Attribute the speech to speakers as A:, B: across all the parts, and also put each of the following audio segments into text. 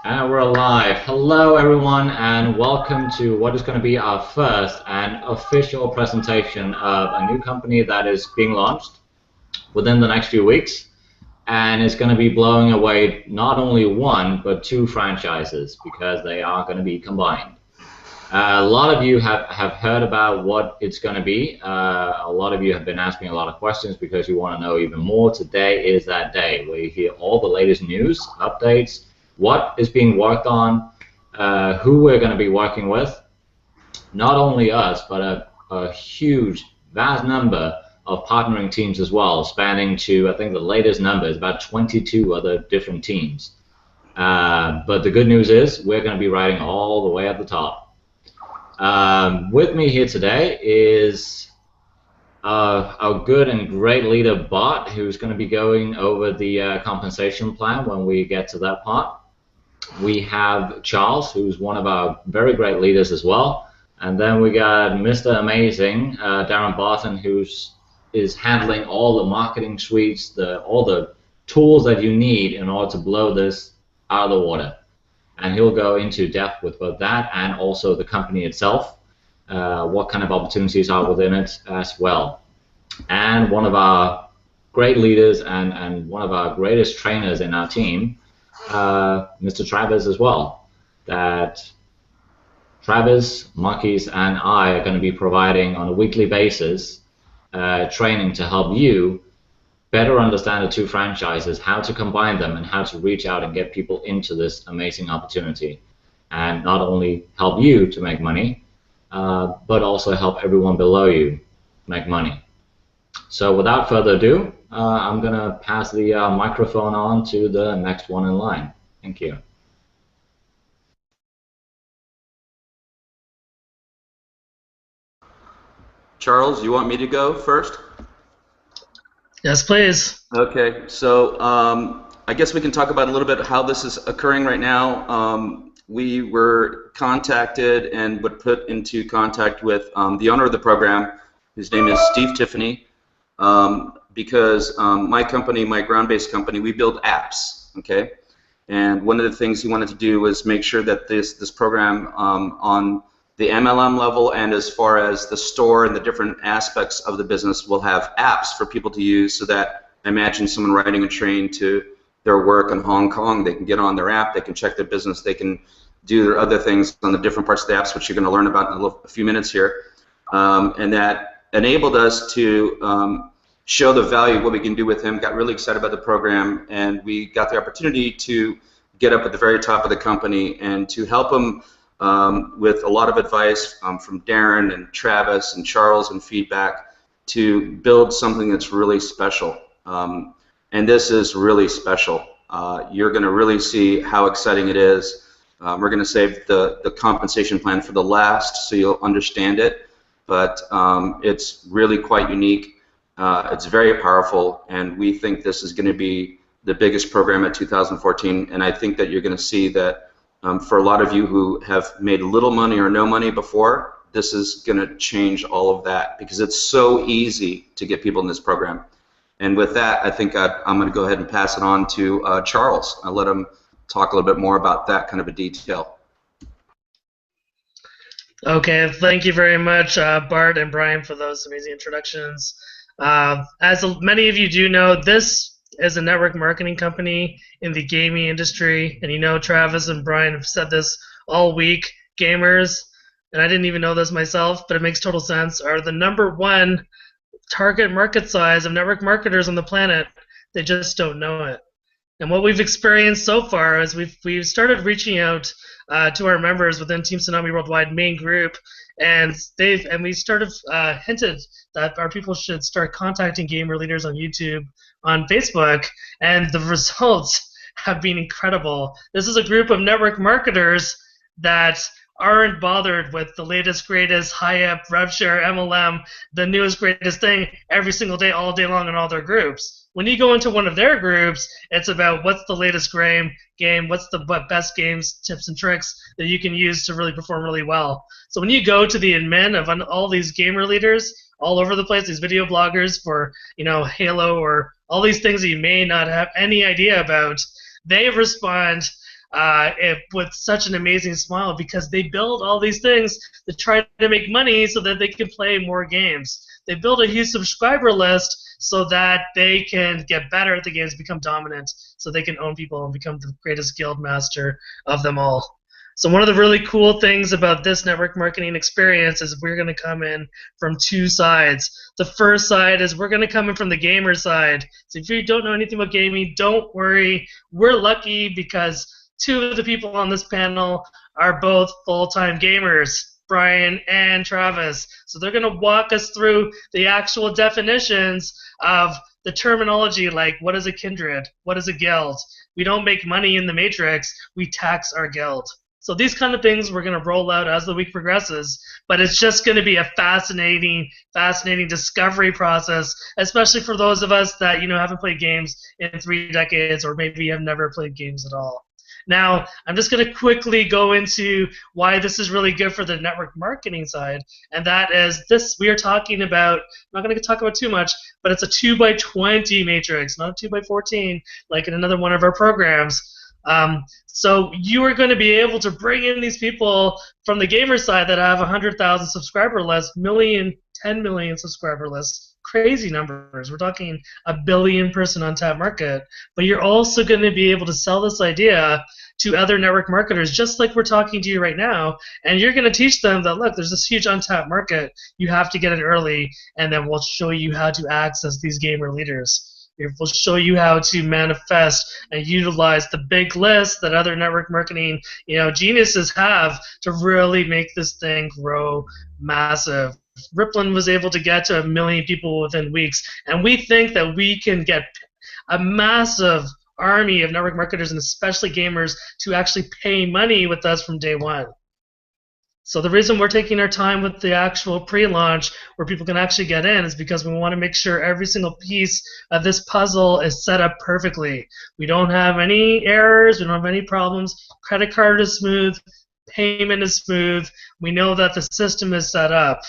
A: And we're live. Hello, everyone, and welcome to what is going to be our first and official presentation of a new company that is being launched within the next few weeks. And it's going to be blowing away not only one, but two franchises because they are going to be combined. A lot of you have heard about what it's going to be. A lot of you have been asking a lot of questions because you want to know even more. Today is that day where you hear all the latest news, updates, what is being worked on, who we're going to be working with. Not only us, but a huge, vast number of partnering teams as well, spanning to, I think the latest number is about 22 other different teams. But the good news is we're going to be riding all the way at the top. With me here today is our good and great leader, Bart, who's going to be going over the compensation plan when we get to that part. We have Charles, who's one of our very great leaders as well. And then we got Mr. Amazing, Darren Barton, is handling all the marketing suites, all the tools that you need in order to blow this out of the water. And he'll go into depth with both that and also the company itself, what kind of opportunities are within it as well. And one of our great leaders and one of our greatest trainers in our team, Mr. Travis as well, that Travis, Marquese, and I are going to be providing on a weekly basis training to help you better understand the two franchises, how to combine them, and how to reach out and get people into this amazing opportunity. And not only help you to make money, but also help everyone below you make money. So without further ado, I'm going to pass the microphone on to the next one in line. Thank you.
B: Charles, you want me to go first?
C: Yes, please.
B: Okay, so I guess we can talk about a little bit how this is occurring right now. We were contacted and were put into contact with the owner of the program, whose name is Steve Tiffany, because my company, my ground-based company, we build apps, okay? And one of the things he wanted to do was make sure that this program on the MLM level and as far as the store and the different aspects of the business will have apps for people to use, so that imagine someone riding a train to their work in Hong Kong, they can get on their app, they can check their business, they can do their other things on the different parts of the apps, which you're going to learn about in a few minutes here. And that enabled us to show the value of what we can do with him, got really excited about the program, and we got the opportunity to get up at the very top of the company and to help him with a lot of advice from Darren and Travis and Charles and feedback to build something that's really special. And this is really special. You're going to really see how exciting it is. We're going to save the compensation plan for the last so you'll understand it, but it's really quite unique. It's very powerful, and we think this is going to be the biggest program of 2014, and I think that you're going to see that for a lot of you who have made little money or no money before, this is going to change all of that because it's so easy to get people in this program. And with that, I think I'm going to go ahead and pass it on to Charles. I'll let him talk a little bit more about that kind of a detail.
C: Okay, thank you very much, Bart and Brian, for those amazing introductions. As many of you do know, this is a network marketing company in the gaming industry, and you know Travis and Brian have said this all week. Gamers, and I didn't even know this myself, but it makes total sense, are the #1 target market size of network marketers on the planet. They just don't know it. And what we've experienced so far is we've started reaching out to our members within Team Tsunami Worldwide main group, and we started hinted that our people should start contacting gamer leaders on YouTube, on Facebook, and the results have been incredible. This is a group of network marketers that aren't bothered with the latest, greatest, high-up, RevShare, MLM, the newest, greatest thing every single day, all day long in all their groups. When you go into one of their groups, it's about what's the latest game, what's the best games, tips, and tricks that you can use to really perform really well. So when you go to the admin of all these gamer leaders all over the place, these video bloggers for Halo or all these things that you may not have any idea about, they respond with such an amazing smile because they build all these things to try to make money so that they can play more games. They build a huge subscriber list so that they can get better at the games, become dominant, so they can own people and become the greatest guild master of them all. So one of the really cool things about this network marketing experience is we're going to come in from two sides. The first side is we're going to come in from the gamer side. So if you don't know anything about gaming, don't worry. We're lucky because two of the people on this panel are both full-time gamers, Brian and Travis. So they're going to walk us through the actual definitions of the terminology, like what is a kindred, what is a guild. We don't make money in the Matrix, we tax our guild. So these kind of things we're going to roll out as the week progresses, but it's just going to be a fascinating discovery process, especially for those of us that haven't played games in 3 decades or maybe have never played games at all. Now, I'm just going to quickly go into why this is really good for the network marketing side, and that is this. We are talking about, I'm not going to talk about too much, but it's a 2x20 matrix, not a 2x14 like in another one of our programs. So you are going to be able to bring in these people from the gamer side that have 100,000 subscriber lists, 10 million subscriber lists, crazy numbers. We're talking a billion-person untapped market. But you're also going to be able to sell this idea to other network marketers, just like we're talking to you right now, and you're going to teach them that, look, there's this huge untapped market. You have to get in early, and then we'll show you how to access these gamer leaders. We'll show you how to manifest and utilize the big list that other network marketing, geniuses have to really make this thing grow massive. Ripplin was able to get to 1 million people within weeks, and we think that we can get a massive army of network marketers and especially gamers to actually pay money with us from day one. So the reason we're taking our time with the actual pre-launch where people can actually get in is because we want to make sure every single piece of this puzzle is set up perfectly. We don't have any errors, we don't have any problems. Credit card is smooth, payment is smooth. We know that the system is set up.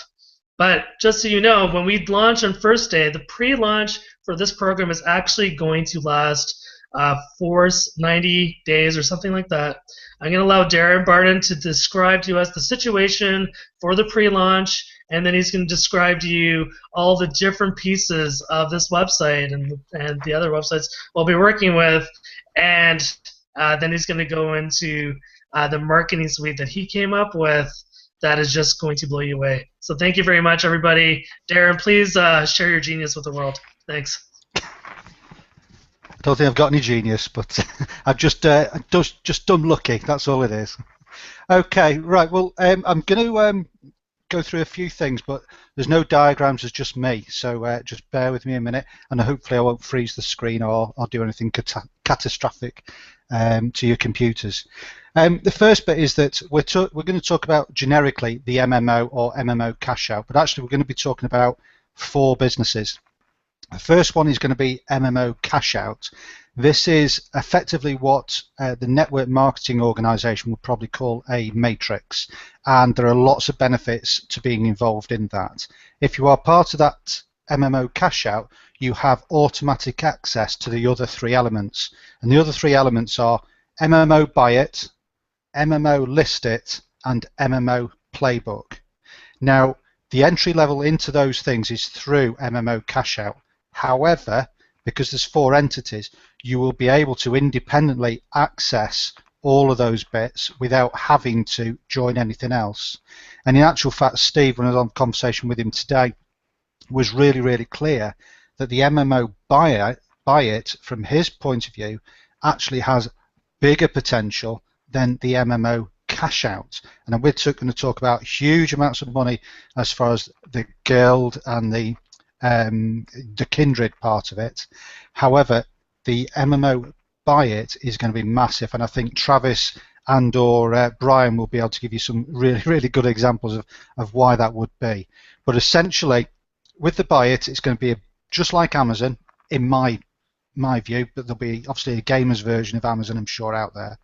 C: But just so you know, when we launch on first day, the pre-launch for this program is actually going to last 90 days or something like that. I'm going to allow Darren Barton to describe to us the situation for the pre-launch, and then he's going to describe to you all the different pieces of this website and the other websites we'll be working with, and then he's going to go into the marketing suite that he came up with that is just going to blow you away. So thank you very much, everybody. Darren, please share your genius with the world. Thanks.
D: I don't think I've got any genius, but I've just done lucky. That's all it is. Okay, right. Well, I'm going to go through a few things, but there's no diagrams. There's just me. So just bear with me a minute, and hopefully I won't freeze the screen or do anything catastrophic to your computers. The first bit is that we're going to talk about generically the MMO or MMOCashout, but actually we're going to be talking about 4 businesses. The first one is going to be MMOCashout. This is effectively what the network marketing organization would probably call a matrix, and there are lots of benefits to being involved in that. If you are part of that MMOCashout, you have automatic access to the other 3 elements, and the other 3 elements are MMO Buy It, MMO List It, and MMO Playbook. Now, the entry level into those things is through MMOCashout. However, because there's 4 entities, you will be able to independently access all of those bits without having to join anything else. And in actual fact, Steve, when I was on conversation with him today, was really, really clear that the MMO Buy It, from his point of view, actually has bigger potential than the MMO Cashout. And we're going to talk about huge amounts of money as far as the guild and the kindred part of it. However, the MMO Buy It is going to be massive, and I think Travis and or Brian will be able to give you some really, really good examples of why that would be. But essentially, with the Buy It, it's going to be just like Amazon, in my view, but there'll be obviously a gamer's version of Amazon, I'm sure, out there.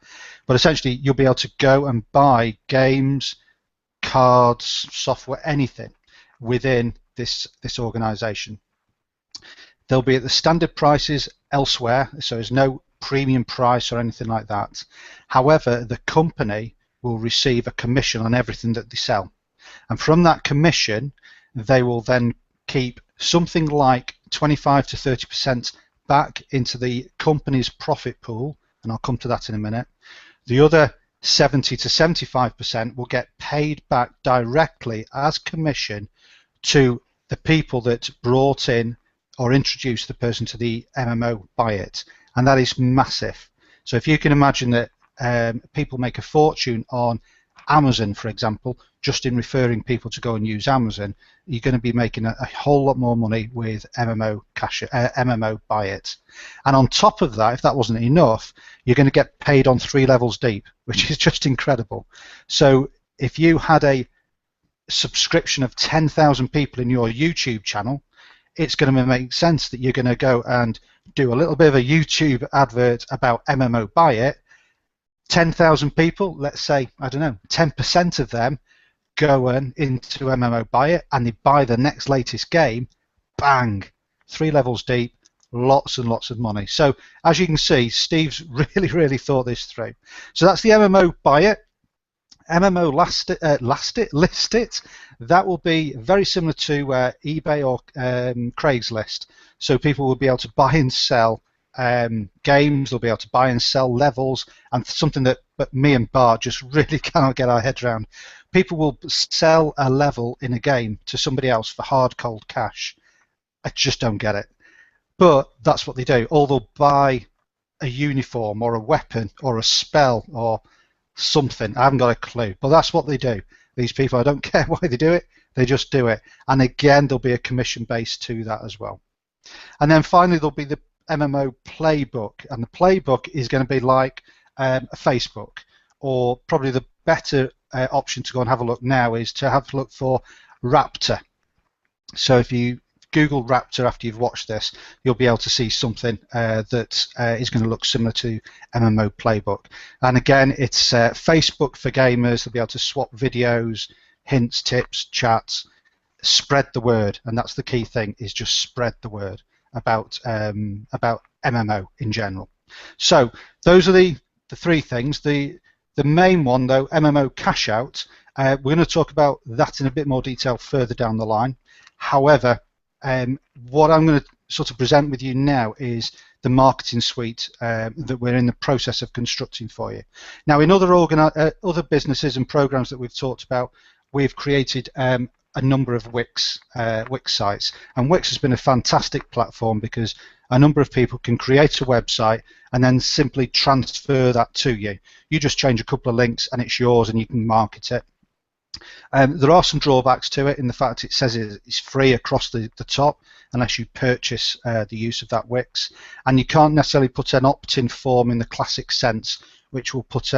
D: But essentially, you'll be able to go and buy games, cards, software, anything within this organization. They'll be at the standard prices elsewhere, so there's no premium price or anything like that. However, the company will receive a commission on everything that they sell. And from that commission, they will then keep something like 25 to 30% back into the company's profit pool, and I'll come to that in a minute. The other 70 to 75% will get paid back directly as commission to the people that brought in or introduced the person to the MMO buy it, and that is massive. So if you can imagine that people make a fortune on Amazon, for example, just in referring people to go and use Amazon, you're going to be making a whole lot more money with MMO buy it. And on top of that, if that wasn't enough, you're going to get paid on 3 levels deep, which is just incredible. So if you had a subscription of 10,000 people in your YouTube channel, it's going to make sense that you're going to go and do a little bit of a YouTube advert about MMO buy it. 10,000 people, let's say, I don't know, 10% of them go into MMO buy it and they buy the next latest game, bang, 3 levels deep, lots and lots of money. So as you can see, Steve's really thought this through. So that's the MMO buy it. MMO list it. That will be very similar to eBay or Craigslist. So people will be able to buy and sell games, they'll be able to buy and sell levels, and something that but me and Bart just really cannot get our heads around. People will sell a level in a game to somebody else for hard cold cash. I just don't get it. But that's what they do. Or they'll buy a uniform or a weapon or a spell or something. I haven't got a clue. But that's what they do. These people, I don't care why they do it, they just do it. And again, there'll be a commission base to that as well. And then finally, there'll be the MMO playbook, and the playbook is going to be like a Facebook, or probably the better option to go and have a look now is to have a look for Raptor. So if you Google Raptor after you've watched this, you'll be able to see something that is going to look similar to MMO playbook. And again, it's Facebook for gamers. They'll be able to swap videos, hints, tips, chats, spread the word, and that's the key thing, is just spread the word about MMO in general. So those are the 3 things. The main one, though, MMOCashout, we're going to talk about that in a bit more detail further down the line. However, what I'm going to sort of present with you now is the marketing suite that we're in the process of constructing for you. Now, in other businesses and programs that we've talked about, we've created a number of Wix sites, and Wix has been a fantastic platform because a number of people can create a website and then simply transfer that to you. You just change a couple of links and it's yours and you can market it. There are some drawbacks to it in the fact it says it's free across the top unless you purchase the use of that Wix, and you can't necessarily put an opt-in form in the classic sense which will put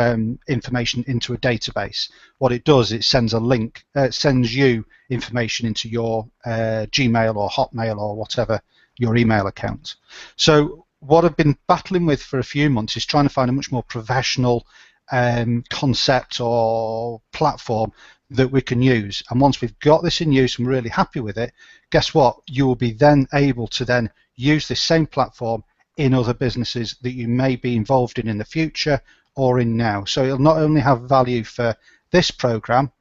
D: information into a database. What it does, it sends a link, sends you information into your Gmail or Hotmail or whatever, your email account. So what I've been battling with for a few months is trying to find a much more professional concept or platform that we can use. And once we've got this in use and we're really happy with it, guess what? You will be then able to then use this same platform in other businesses that you may be involved in the future or in now. So it'll not only have value for this program,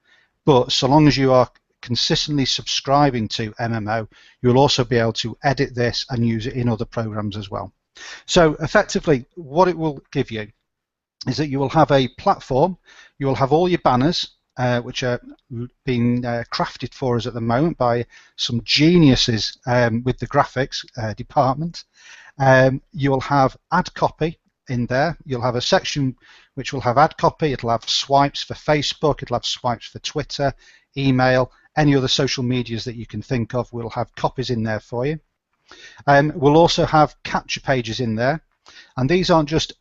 D: but so long as you are consistently subscribing to MMO, you'll also be able to edit this and use it in other programs as well. So effectively, what it will give you is that you will have a platform, you will have all your banners, which are being crafted for us at the moment by some geniuses with the graphics department. You will have ad copy in there. You'll have a section which will have ad copy. It'll have swipes for Facebook. It'll have swipes for Twitter, email, any other social medias that you can think of. We'll have copies in there for you. We'll also have capture pages in there, and these aren't just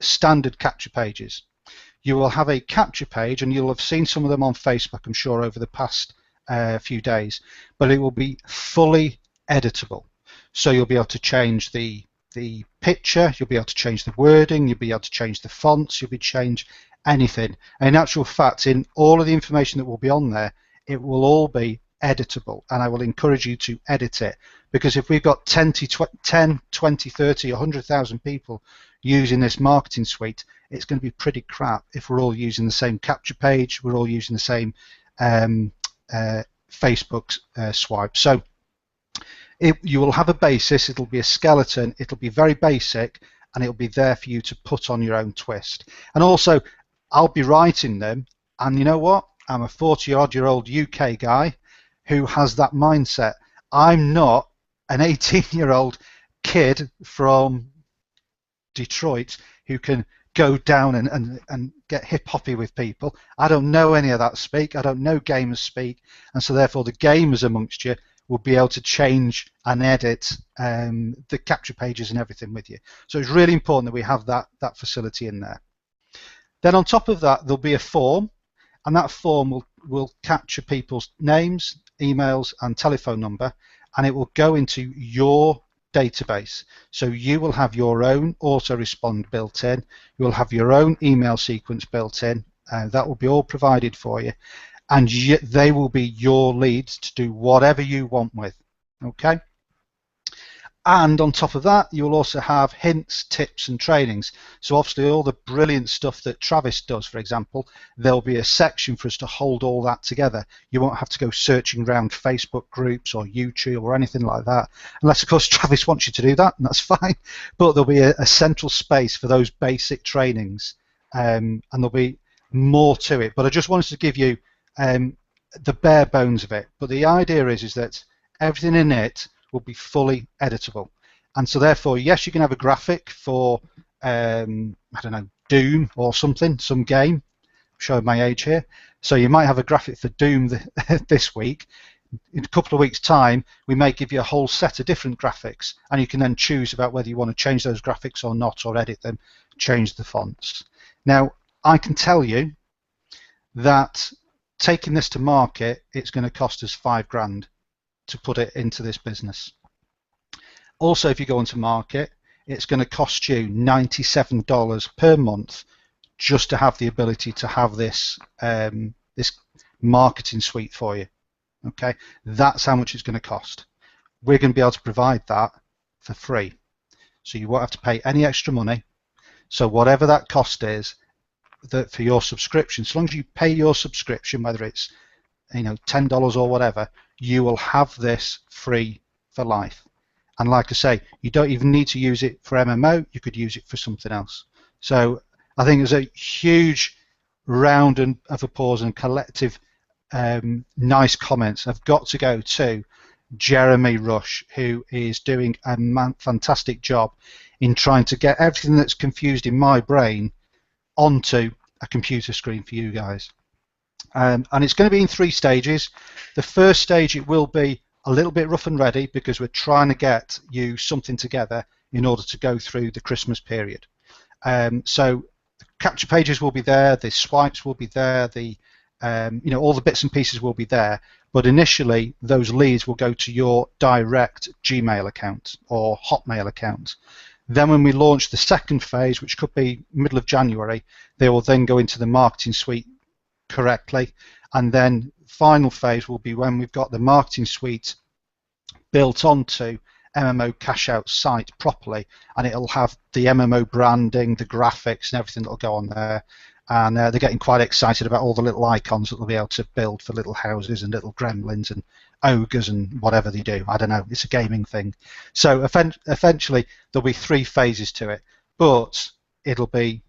D: standard capture pages. You will have a capture page, and you'll have seen some of them on Facebook, I'm sure, over the past few days, but it will be fully editable. So you'll be able to change the picture, you'll be able to change the wording, you'll be able to change the fonts, you'll be able to change anything. And in actual fact, in all of the information that will be on there, it will all be editable, and I will encourage you to edit it, because if we've got 10, 20, 30, 100,000 people using this marketing suite, it's going to be pretty crap if we're all using the same capture page, we're all using the same Facebook swipe. So you will have a basis, it'll be a skeleton, it'll be very basic, and it'll be there for you to put on your own twist. And also, I'll be writing them, and you know what? I'm a 40-odd-year-old UK guy who has that mindset. I'm not an 18-year-old kid from Detroit who can go down and get hip-hoppy with people. I don't know any of that speak. I don't know gamers speak, and so therefore the gamers amongst you will be able to change and edit the capture pages and everything with you. So it's really important that we have that facility in there. Then on top of that, there'll be a form, and that form will capture people's names, emails, and telephone number, and it will go into your database. So you will have your own autorespond built in, you will have your own email sequence built in, that will be all provided for you, and they will be your leads to do whatever you want with. Okay? And on top of that, you'll also have hints, tips, and trainings. So obviously all the brilliant stuff that Travis does, for example, there'll be a section for us to hold all that together. You won't have to go searching around Facebook groups or YouTube or anything like that, unless of course Travis wants you to do that, and that's fine. But there'll be a central space for those basic trainings, and there'll be more to it. But I just wanted to give you the bare bones of it. But the idea is that everything in it will be fully editable, and so therefore, yes, you can have a graphic for I don't know, Doom or something, some game. I'm showing my age here. So you might have a graphic for Doom this week. In a couple of weeks' time, we may give you a whole set of different graphics, and you can then choose about whether you want to change those graphics or not, or edit them, change the fonts. Now, I can tell you that taking this to market, it's going to cost us $5,000 to put it into this business. Also, if you go into market, it's going to cost you $97 per month just to have the ability to have this this marketing suite for you. Okay, that's how much it's going to cost. We're going to be able to provide that for free, so you won't have to pay any extra money. So whatever that cost is, that for your subscription, as long as you pay your subscription, whether it's $10 or whatever, you will have this free for life. And like I say, you don't even need to use it for MMO, you could use it for something else. So I think there's a huge round of applause and collective nice comments have got to go to Jeremy Rush, who is doing a fantastic job in trying to get everything that's confused in my brain onto a computer screen for you guys. And it's going to be in 3 stages. The first stage, it will be a little bit rough and ready because we're trying to get you something together in order to go through the Christmas period. So the capture pages will be there, the swipes will be there, the all the bits and pieces will be there. But initially, those leads will go to your direct Gmail account or Hotmail account. Then when we launch the second phase, which could be middle of January, they will then go into the marketing suite correctly, and then final phase will be when we've got the marketing suite built onto MMOCashout site properly, and it'll have the MMO branding, the graphics, and everything that'll go on there. And they're getting quite excited about all the little icons that they'll be able to build for little houses and little gremlins and ogres and whatever they do. I don't know. It's a gaming thing. So eventually there'll be 3 phases to it, but it'll be.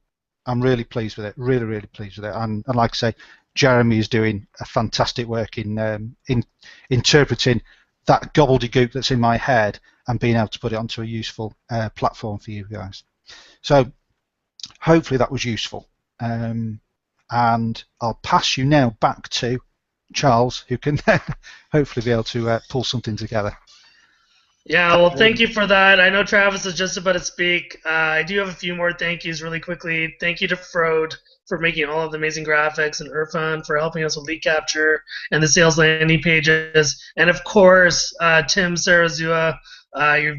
D: I'm really pleased with it. Really, really pleased with it. And like I say, Jeremy is doing a fantastic work in interpreting that gobbledygook that's in my head and being able to put it onto a useful platform for you guys. So hopefully that was useful. And I'll pass you now back to Charles, who can hopefully be able to pull something together.
C: Yeah, well, thank you for that. I know Travis is just about to speak. I do have a few more thank yous really quickly. Thank you to Frode for making all of the amazing graphics, and Irfan for helping us with lead capture and the sales landing pages. And of course, Tim Sarazua,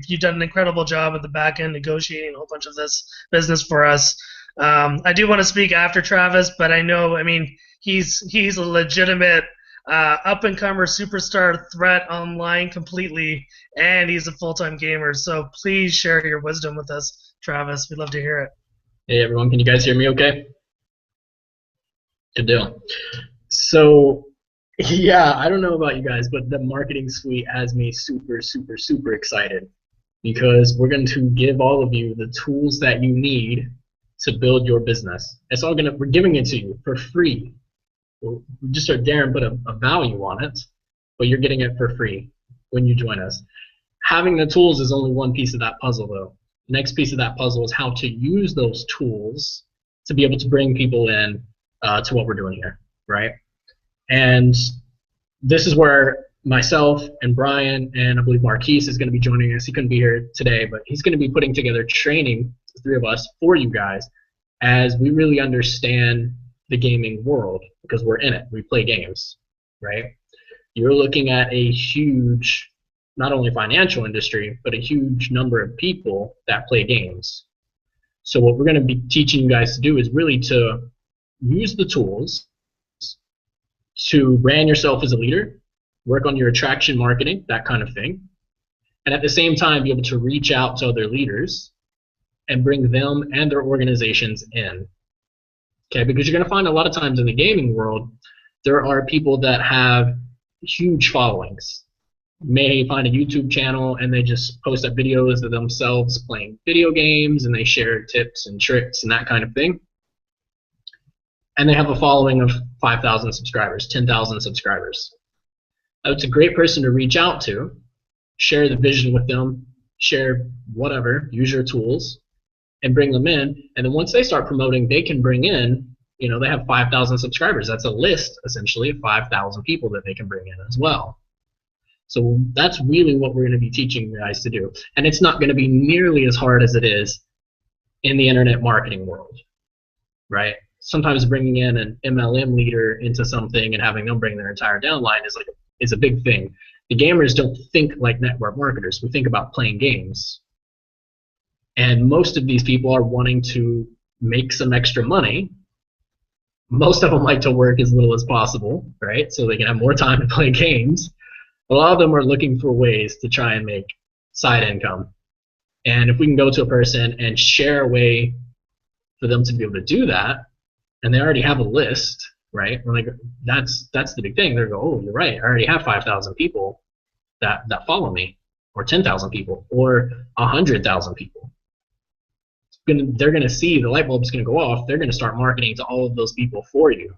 C: you've done an incredible job at the back end negotiating a whole bunch of this business for us. I do want to speak after Travis, but I know, he's a legitimate up-and-comer superstar threat online completely, and he's a full-time gamer, so please share your wisdom with us Travis. We'd love to hear it.
E: Hey everyone, can you guys hear me okay? Good deal. So, yeah, I don't know about you guys, but the marketing suite has me super, super, super excited because we're going to give all of you the tools that you need to build your business. We're giving it to you for free. We just heard Darren put a value on it, but you're getting it for free when you join us. Having the tools is only one piece of that puzzle, though. The next piece of that puzzle is how to use those tools to be able to bring people in to what we're doing here, right? And this is where myself and Brian and I believe Marquese is going to be joining us. He couldn't be here today, but he's going to be putting together training, the three of us, for you guys as we really understand the gaming world because we're in it. We play games, right? You're looking at a huge, not only financial industry, but a huge number of people that play games. So what we're going to be teaching you guys to do is really to use the tools to brand yourself as a leader, work on your attraction marketing, that kind of thing, and at the same time be able to reach out to other leaders and bring them and their organizations in. Okay, because you're going to find a lot of times in the gaming world, there are people that have huge followings. You may find a YouTube channel and they just post up videos of themselves playing video games and they share tips and tricks and that kind of thing. And they have a following of 5,000 subscribers, 10,000 subscribers. It's a great person to reach out to, share the vision with them, share whatever, use your tools, and bring them in. And then once they start promoting, they can bring in, they have 5,000 subscribers. That's a list, essentially, of 5,000 people that they can bring in as well. So that's really what we're going to be teaching you guys to do. And it's not going to be nearly as hard as it is in the internet marketing world, right? Sometimes bringing in an MLM leader into something and having them bring their entire downline is a big thing. The gamers don't think like network marketers. We think about playing games. And most of these people are wanting to make some extra money. Most of them like to work as little as possible, right? So they can have more time to play games. A lot of them are looking for ways to try and make side income. And if we can go to a person and share a way for them to be able to do that, and they already have a list, right? That's the big thing. They go, oh, you're right. I already have 5,000 people that follow me, or 10,000 people, or 100,000 people. They're going to see the light bulb's going to go off. They're going to start marketing to all of those people for you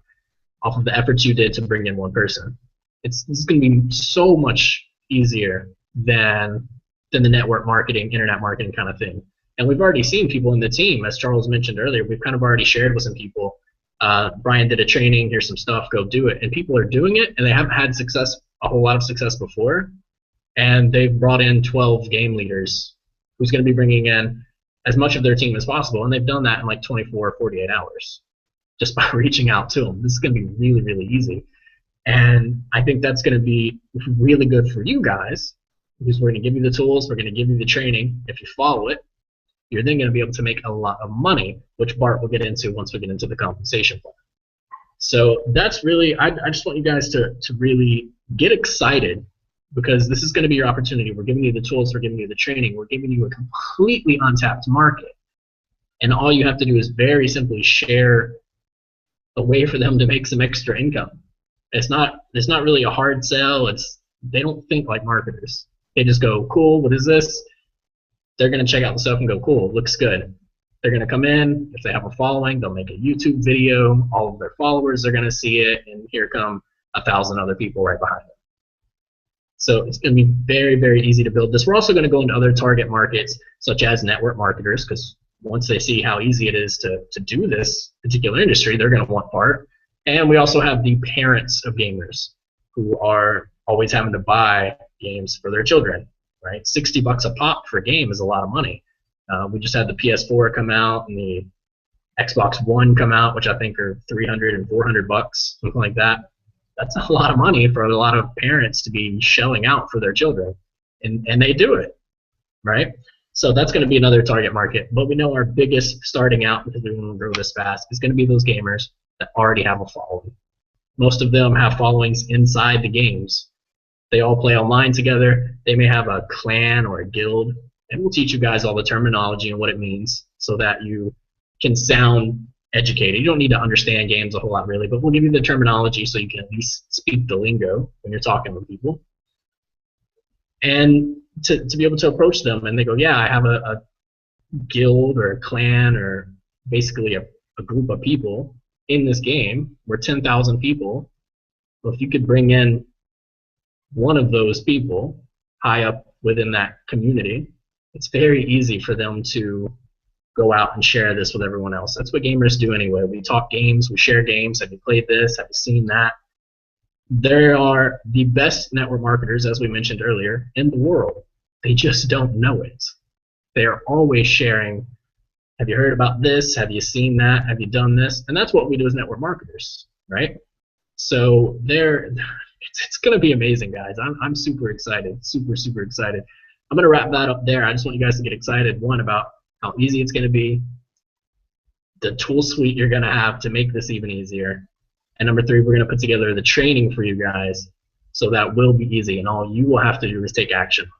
E: off of the efforts you did to bring in one person. This is going to be so much easier than the network marketing, internet marketing kind of thing. And we've already seen people in the team, as Charles mentioned earlier. We've kind of already shared with some people. Brian did a training, here's some stuff, go do it. And people are doing it, and they haven't had a whole lot of success before. And they've brought in 12 game leaders who's going to be bringing in as much of their team as possible. And they've done that in like 24 or 48 hours just by reaching out to them. This is going to be really, really easy. And I think that's going to be really good for you guys because we're going to give you the tools, we're going to give you the training. If you follow it, you're then going to be able to make a lot of money, which Bart will get into once we get into the compensation plan. So that's really, I just want you guys to really get excited because this is going to be your opportunity. We're giving you the tools, we're giving you the training, we're giving you a completely untapped market. And all you have to do is very simply share a way for them to make some extra income. It's not really a hard sell. They don't think like marketers. They just go, cool, what is this? They're going to check out the stuff and go, cool, looks good. They're going to come in. If they have a following, they'll make a YouTube video. All of their followers are going to see it, and here come 1,000 other people right behind them. So it's going to be very, very easy to build this. We're also going to go into other target markets, such as network marketers, because once they see how easy it is to do this particular industry, they're going to want Bart. And we also have the parents of gamers who are always having to buy games for their children, right? $60 a pop for a game is a lot of money. We just had the PS4 come out and the Xbox One come out, which I think are $300 and $400, something like that. That's a lot of money for a lot of parents to be shelling out for their children, and they do it, right? So that's going to be another target market. But we know our biggest starting out, because we want to grow this fast, is going to be those gamers that already have a following. Most of them have followings inside the games. They all play online together. They may have a clan or a guild, and we'll teach you guys all the terminology and what it means so that you can sound educated. You don't need to understand games a whole lot really, but we'll give you the terminology so you can at least speak the lingo when you're talking with people. And to be able to approach them and they go, yeah, I have a guild or a clan or basically a group of people in this game. We're 10,000 people. Well, if you could bring in one of those people high up within that community, it's very easy for them to go out and share this with everyone else. That's what gamers do anyway. We talk games, we share games. Have you played this? Have you seen that? There are the best network marketers, as we mentioned earlier, in the world. They just don't know it. They are always sharing, have you heard about this? Have you seen that? Have you done this? And that's what we do as network marketers, right? So it's going to be amazing, guys. I'm super excited, super, super excited. I'm going to wrap that up there. I just want you guys to get excited, one, about how easy it's going to be, the tool suite you're going to have to make this even easier, and number 3, we're going to put together the training for you guys so that will be easy, and all you will have to do is take action.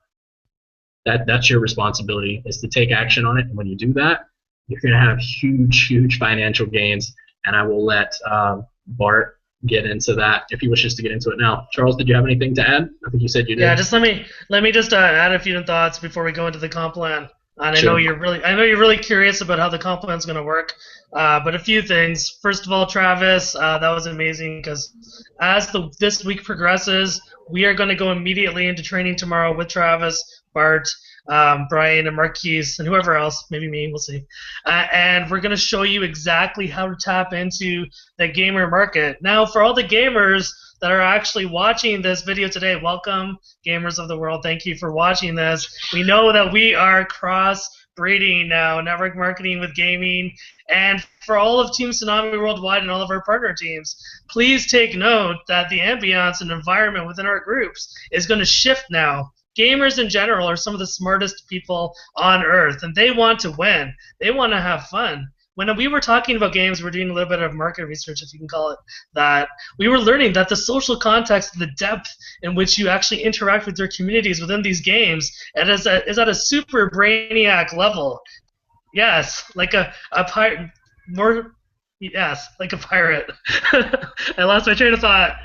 E: That's your responsibility, is to take action on it, and when you do that, you're going to have huge, huge financial gains, and I will let Bart get into that if he wishes to get into it now. Charles, did you have anything to add? I think you said you did.
C: Yeah, just let me just add a few thoughts before we go into the comp plan. And
E: Sure.
C: I know you're really curious about how the comp plan's going to work. But a few things. First of all, Travis, that was amazing because as this week progresses, we are going to go immediately into training tomorrow with Travis, Bart, Brian, and Marquese, and whoever else, maybe me, we'll see. And we're going to show you exactly how to tap into the gamer market. Now, for all the gamers that are actually watching this video today, welcome, gamers of the world. Thank you for watching this. We know that we are cross-breeding now, network marketing with gaming. And for all of Team Tsunami Worldwide and all of our partner teams, please take note that the ambiance and environment within our groups is going to shift now. Gamers in general are some of the smartest people on earth, and they want to win. They want to have fun. When we were talking about games, we're doing a little bit of market research, if you can call it that. We were learning that the social context, the depth in which you actually interact with your communities within these games, is at a super brainiac level. Yes, like a pirate. Yes, like a pirate. I lost my train of thought.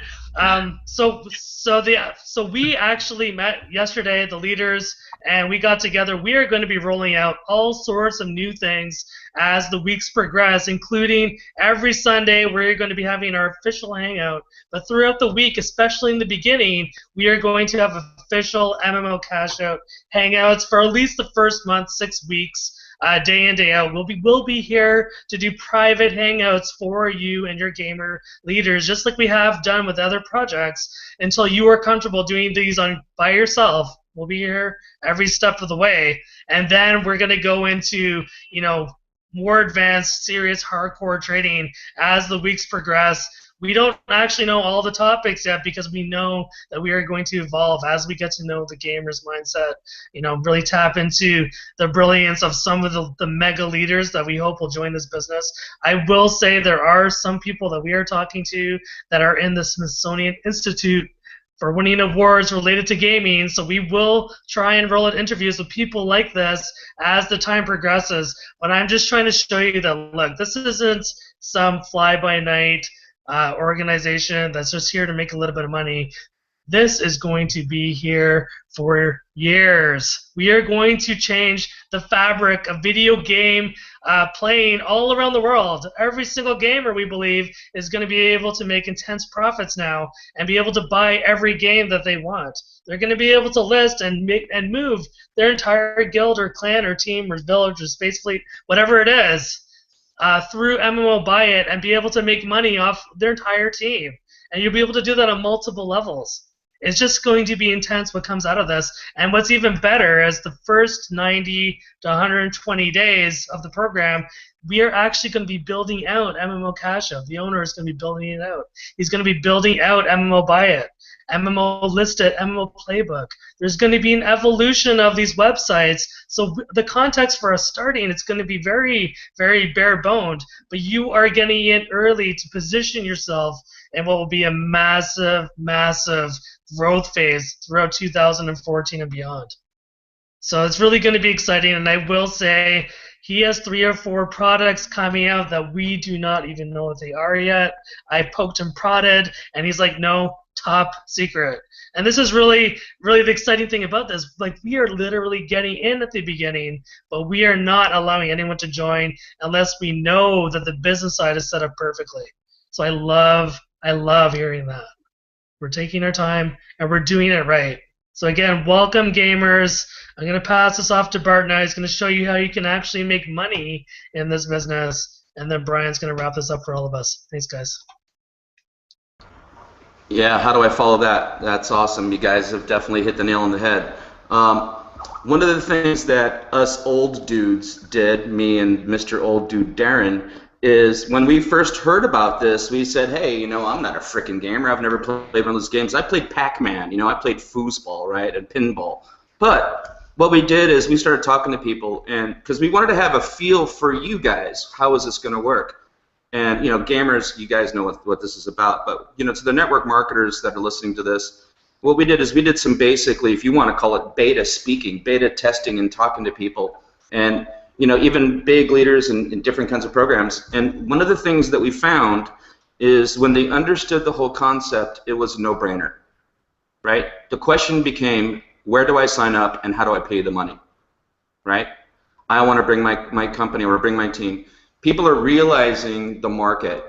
C: So we actually met yesterday, the leaders, and we got together. We are going to be rolling out all sorts of new things as the weeks progress, including every Sunday we're going to be having our official hangout. But throughout the week, especially in the beginning, we are going to have official MMOCashout hangouts for at least the first month, 6 weeks. Day in, day out. We'll be here to do private hangouts for you and your gamer leaders, just like we have done with other projects, until you are comfortable doing these by yourself. We'll be here every step of the way, and then we're going to go into, more advanced, serious, hardcore training as the weeks progress. We don't actually know all the topics yet because we know that we are going to evolve as we get to know the gamer's mindset, really tap into the brilliance of some of the mega leaders that we hope will join this business. I will say there are some people that we are talking to that are in the Smithsonian Institute for winning awards related to gaming, so we will try and roll out interviews with people like this as the time progresses. But I'm just trying to show you that, look, this isn't some fly-by-night organization that's just here to make a little bit of money. This is going to be here for years. We are going to change the fabric of video game playing all around the world. Every single gamer, we believe, is going to be able to make intense profits now and be able to buy every game that they want. They're going to be able to list and move their entire guild or clan or team or village or space fleet, whatever it is, through MMO Buy It and be able to make money off their entire team. And you'll be able to do that on multiple levels. It's just going to be intense what comes out of this. And what's even better is the first 90 to 120 days of the program, we are actually going to be building out MMOCashout. The owner is going to be building it out. He's going to be building out MMO Buy It, MMO List It, MMO Playbook. There's going to be an evolution of these websites. So the context for us starting, it's going to be very, very bare-boned, but you are getting in early to position yourself in what will be a massive, massive growth phase throughout 2014 and beyond. So it's really going to be exciting, and I will say he has 3 or 4 products coming out that we do not even know what they are yet. I poked and prodded, and he's like, no, top secret. And this is really, really the exciting thing about this. Like, we are literally getting in at the beginning, but we are not allowing anyone to join unless we know that the business side is set up perfectly. So I love hearing that. We're taking our time, and we're doing it right. So again, welcome, gamers. I'm going to pass this off to Bart now. He's going to show you how you can actually make money in this business, and then Brian's going to wrap this up for all of us. Thanks, guys.
B: Yeah, how do I follow that? That's awesome. You guys have definitely hit the nail on the head. One of the things that us old dudes did, me and Mr. Old Dude Darren, is when we first heard about this, we said, hey, I'm not a freaking gamer. I've never played one of those games. I played Pac-Man. I played foosball, right, and pinball. But what we did is we started talking to people, and because we wanted to have a feel for you guys, how is this going to work? And gamers, you guys know what this is about. But to the network marketers that are listening to this, what we did is we did some basically, if you want to call it beta speaking, beta testing, and talking to people, and even big leaders in different kinds of programs. And one of the things that we found is when they understood the whole concept, it was a no-brainer, right? The question became, where do I sign up and how do I pay the money, right? I want to bring my company or bring my team. People are realizing the market,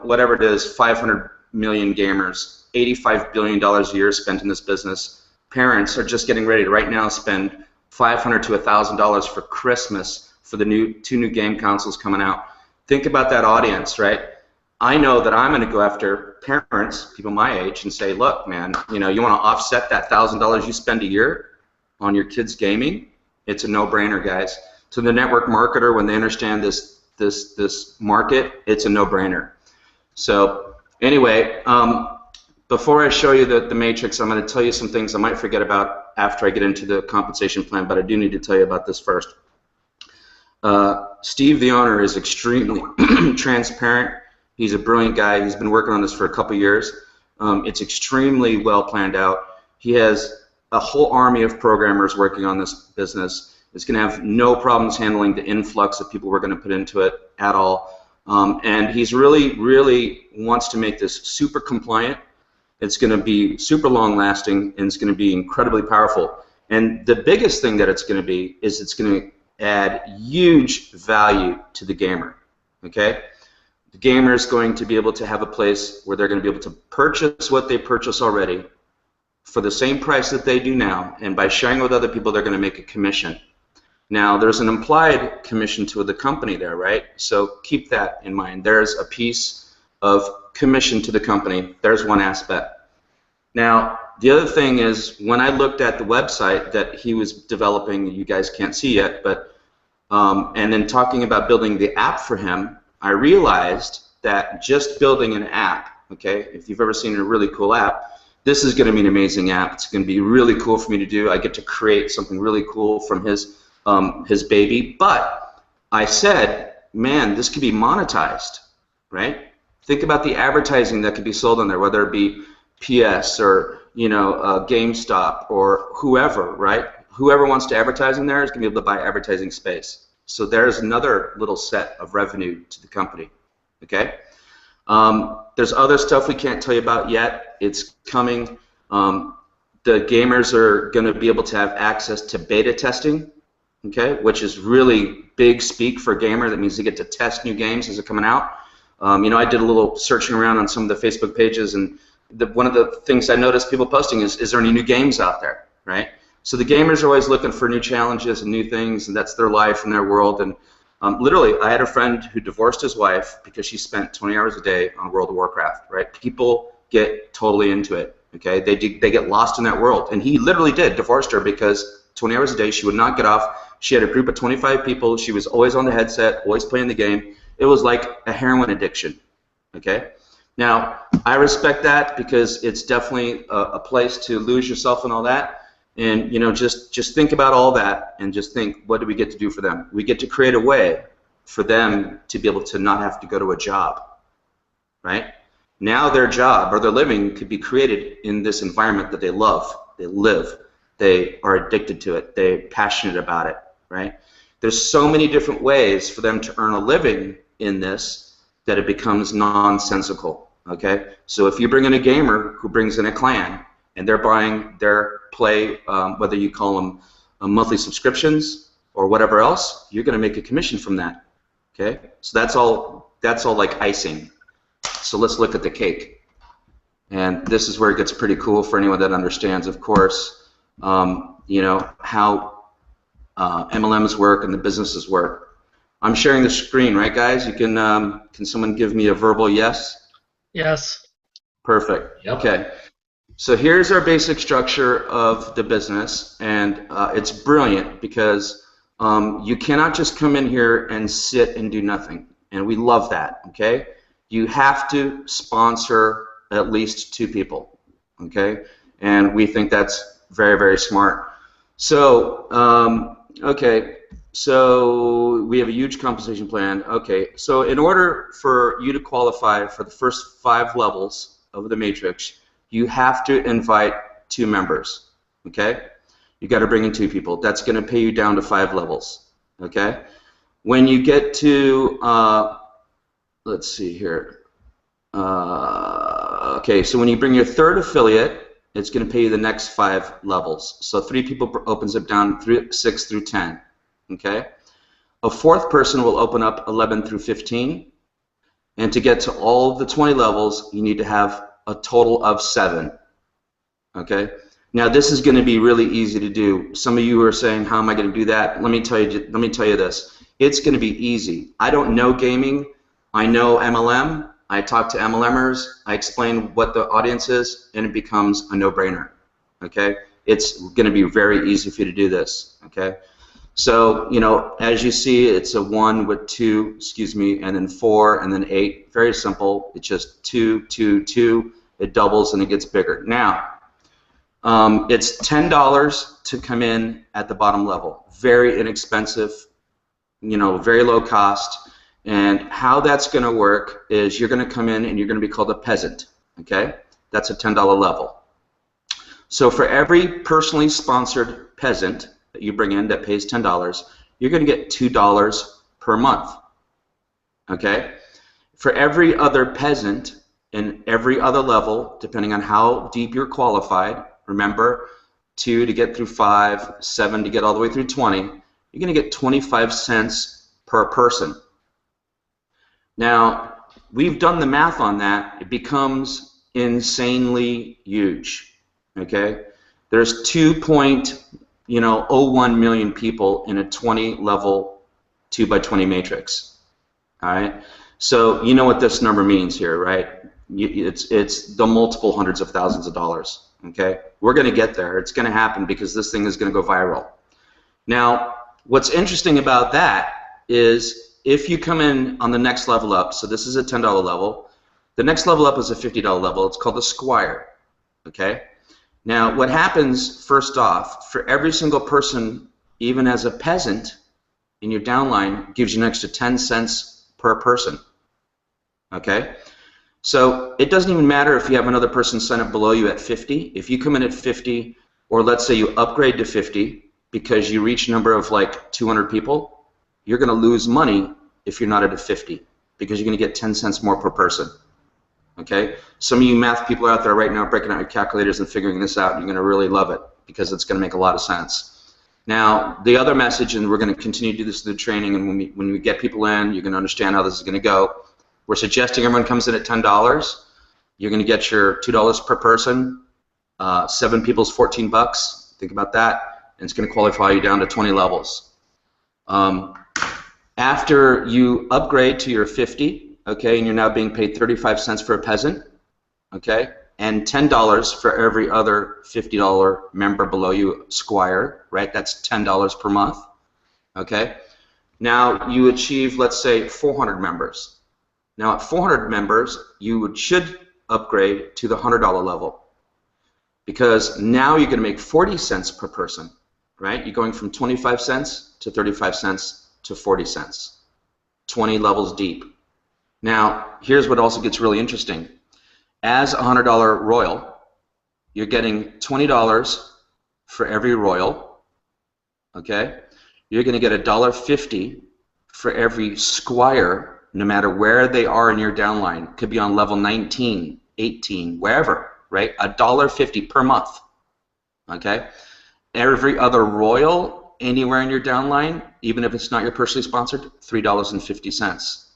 B: whatever it is, 500 million gamers, $85 billion a year spent in this business. Parents are just getting ready to right now spend $500 to $1,000 for Christmas for the 2 new game consoles coming out. Think about that audience, right? I know that I'm going to go after parents, people my age, and say, look, man, you want to offset that $1,000 you spend a year on your kids' gaming? It's a no-brainer, guys. To the network marketer, when they understand this market, it's a no-brainer. So anyway, before I show you the matrix, I'm going to tell you some things I might forget about after I get into the compensation plan, but I do need to tell you about this first. Steve, the owner, is extremely transparent. He's a brilliant guy. He's been working on this for a couple years. It's extremely well planned out. He has a whole army of programmers working on this business. It's going to have no problems handling the influx of people we're going to put into it at all. And he's really, really wants to make this super compliant. It's going to be super long-lasting, and it's going to be incredibly powerful. And the biggest thing that it's going to be is it's going to add huge value to the gamer. Okay? The gamer is going to be able to have a place where they're going to be able to purchase what they purchase already for the same price that they do now, and by sharing with other people, they're going to make a commission. Now, there's an implied commission to the company there, right? So keep that in mind. There's a piece of commission to the company. There's one aspect. Now, the other thing is, when I looked at the website that he was developing, you guys can't see yet, but and then talking about building the app for him, I realized that just building an app, okay, if you've ever seen a really cool app, this is going to be an amazing app. It's going to be really cool for me to do. I get to create something really cool from his baby. But I said, man, this could be monetized, right? Think about the advertising that could be sold on there, whether it be PS or GameStop or whoever, right? Whoever wants to advertise in there is going to be able to buy advertising space. So there's another little set of revenue to the company, okay? There's other stuff we can't tell you about yet. It's coming. The gamers are going to be able to have access to beta testing, okay, which is really big speak for a gamer. That means they get to test new games as they're coming out. I did a little searching around on some of the Facebook pages, and one of the things I noticed people posting is there any new games out there, right? So the gamers are always looking for new challenges and new things, and that's their life and their world. And literally, I had a friend who divorced his wife because she spent 20 hours a day on World of Warcraft, right? People get totally into it, okay? They get lost in that world. And he literally did, divorced her because 20 hours a day, she would not get off. She had a group of 25 people. She was always on the headset, always playing the game. It was like a heroin addiction, okay? Now, I respect that because it's definitely a place to lose yourself and all that. And just think about all that and just think, what do we get to do for them? We get to create a way for them to be able to not have to go to a job, right? Now their job or their living could be created in this environment that they love, they live. They are addicted to it. They're passionate about it, right? There's so many different ways for them to earn a living in this that it becomes nonsensical, okay? So if you bring in a gamer who brings in a clan and they're buying their play, whether you call them monthly subscriptions or whatever else, you're going to make a commission from that, okay? So that's all like icing. So let's look at the cake. And this is where it gets pretty cool for anyone that understands, of course, you know, how MLMs work and the businesses work. I'm sharing the screen, right, guys? You can someone give me a verbal yes?
C: Yes.
B: Perfect.
A: Yep.
B: Okay. So here's our basic structure of the business, and it's brilliant because you cannot just come in here and sit and do nothing, and we love that, okay? You have to sponsor at least 2 people, okay? And we think that's very, very smart. So, okay, so we have a huge compensation plan. Okay, so in order for you to qualify for the first 5 levels of the matrix, you have to invite 2 members, okay? You got to bring in 2 people. That's going to pay you down to 5 levels, okay? When you get to, let's see here. Okay, so when you bring your 3rd affiliate, it's going to pay you the next 5 levels. So 3 people opens up down through 6 through 10, okay? A 4th person will open up 11 through 15, and to get to all of the 20 levels, you need to have a total of 7, okay? Now this is going to be really easy to do. Some of you are saying, how am I going to do that? Let me tell you this. It's going to be easy. I don't know gaming. I know MLM. I talk to MLMers. I explain what the audience is, and it becomes a no-brainer, okay? It's going to be very easy for you to do this, okay? So, you know, as you see, it's a 1 with 2, excuse me, and then 4, and then 8. Very simple. It's just 2, 2, 2. It doubles, and it gets bigger. Now, it's $10 to come in at the bottom level. Very inexpensive, you know, very low cost. And how that's going to work is you're going to come in and you're going to be called a peasant, okay? That's a $10 level. So for every personally sponsored peasant that you bring in that pays $10, you're going to get $2 per month, okay? For every other peasant in every other level, depending on how deep you're qualified, remember, 2 to get through 5, 7 to get all the way through 20, you're going to get 25 cents per person. Now, we've done the math on that. It becomes insanely huge, okay? There's 2.01 million people in a 20-level 2x20 matrix, all right? So you know what this number means here, right? It's the multiple hundreds of thousands of dollars, okay? We're going to get there. It's going to happen because this thing is going to go viral. Now, what's interesting about that is if you come in on the next level up, so this is a $10 level, the next level up is a $50 level. It's called the Squire, okay? Now, what happens, first off, for every single person, even as a peasant, in your downline, gives you an extra 10 cents per person, okay? So it doesn't even matter if you have another person sign up below you at 50. If you come in at 50, or let's say you upgrade to 50 because you reach a number of like 200 people, you're going to lose money if you're not at a 50 because you're going to get 10 cents more per person, okay? Some of you math people out there right now breaking out your calculators and figuring this out, and you're going to really love it because it's going to make a lot of sense. Now, the other message, and we're going to continue to do this through training, and when we get people in, you're going to understand how this is going to go. We're suggesting everyone comes in at $10. You're going to get your $2 per person, 7 people's 14 bucks. Think about that, and it's going to qualify you down to 20 levels. After you upgrade to your 50, okay, and you're now being paid 35 cents for a peasant, okay, and $10 for every other $50 member below you, Squire, right? That's $10 per month, okay? Now you achieve, let's say, 400 members. Now at 400 members, you should upgrade to the $100 level because now you're going to make 40 cents per person, right? You're going from 25 cents to 35 cents to 40 cents, 20 levels deep. Now, here's what also gets really interesting. As a $100 Royal, you're getting $20 for every royal. Okay? You're going to get $1.50 for every squire, no matter where they are in your downline. Could be on level 19, 18, wherever, right? $1.50 per month. Okay? Every other royal anywhere in your downline, even if it's not your personally sponsored, $3.50.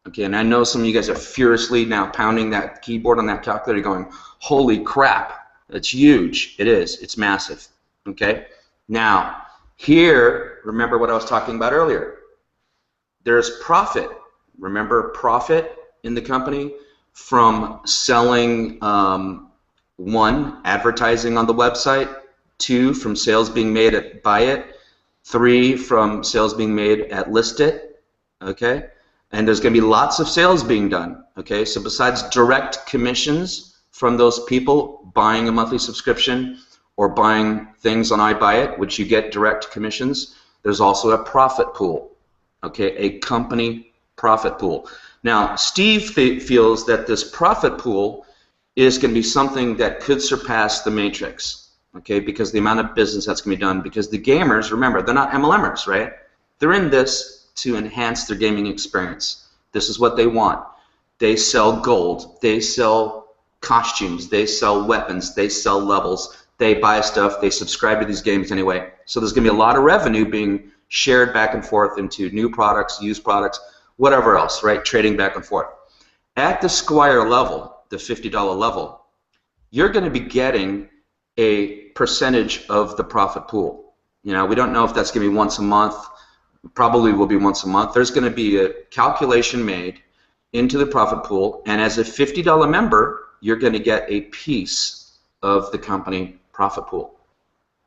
B: Okay, and I know some of you guys are furiously now pounding that keyboard on that calculator going, holy crap, it's huge. It is. It's massive. Okay? Now, here, remember what I was talking about earlier. There's profit. Remember profit in the company from selling, 1, advertising on the website, 2, from sales being made at buy it, 3, from sales being made at list it, okay? And there's going to be lots of sales being done, okay? So besides direct commissions from those people buying a monthly subscription or buying things on iBuyIt, which you get direct commissions, there's also a profit pool, okay? A company profit pool. Now, Steve feels that this profit pool is going to be something that could surpass the Matrix, okay, because the amount of business that's going to be done, because the gamers, remember, they're not MLMers, right? They're in this to enhance their gaming experience. This is what they want. They sell gold, they sell costumes, they sell weapons, they sell levels, they buy stuff, they subscribe to these games anyway. So there's going to be a lot of revenue being shared back and forth into new products, used products, whatever else, right? Trading back and forth. At the Squire level, the $50 level, you're going to be getting a percentage of the profit pool. You know, we don't know if that's going to be once a month. Probably will be once a month. There's going to be a calculation made into the profit pool, and as a $50 member, you're going to get a piece of the company profit pool.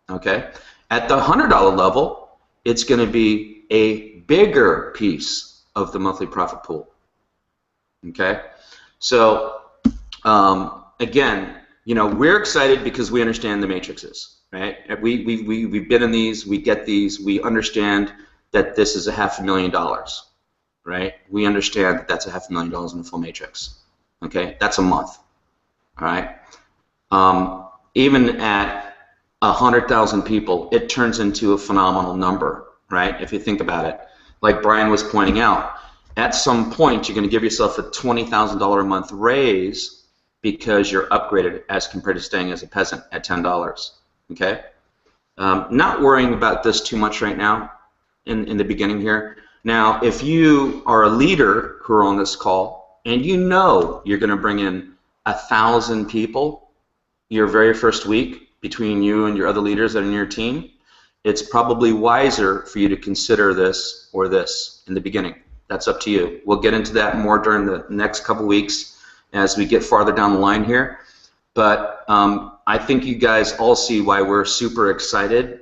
B: Okay? At the $100 level, it's going to be a bigger piece of the monthly profit pool. Okay? So, again, you know, we're excited because we understand the matrices, right? We've been in these, we get these, we understand that this is $500,000, right? We understand that that's $500,000 in the full matrix. Okay? That's a month. All right? Even at 100,000 people, it turns into a phenomenal number, right? If you think about it. Like Brian was pointing out, at some point you're going to give yourself a $20,000 a month raise because you're upgraded as compared to staying as a peasant at $10. Okay? Not worrying about this too much right now in the beginning here. Now, if you are a leader who are on this call and you know you're going to bring in 1,000 people your very first week between you and your other leaders that are in your team, it's probably wiser for you to consider this or this in the beginning. That's up to you. We'll get into that more during the next couple weeks as we get farther down the line here. But I think you guys all see why we're super excited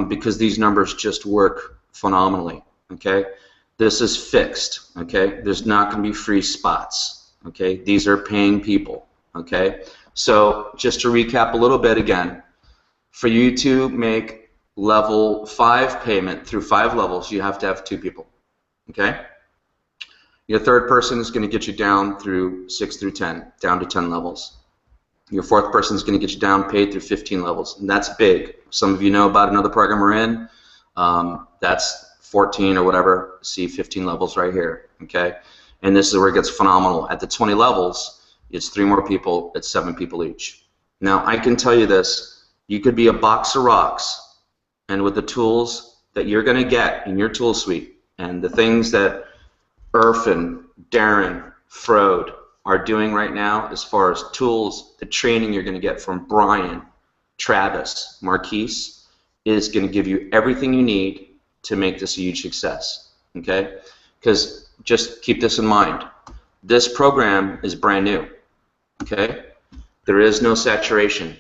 B: because these numbers just work phenomenally. Okay, this is fixed. Okay, there's not going to be free spots. Okay, these are paying people. Okay, so just to recap a little bit again, for you to make level 5 payment through 5 levels, you have to have 2 people. Okay, your third person is going to get you down through 6 through 10, down to 10 levels. Your fourth person is going to get you down paid through 15 levels, and that's big. Some of you know about another program we're in. That's 14 or whatever. See 15 levels right here. Okay, and this is where it gets phenomenal. At the 20 levels, it's 3 more people. It's 7 people each. Now I can tell you this: you could be a box of rocks, and with the tools that you're going to get in your tool suite, and the things that Irfan, Darren, Frode are doing right now as far as tools, the training you're going to get from Brian, Travis, Marquese, is going to give you everything you need to make this a huge success. Okay? Because just keep this in mind. This program is brand new. Okay? There is no saturation.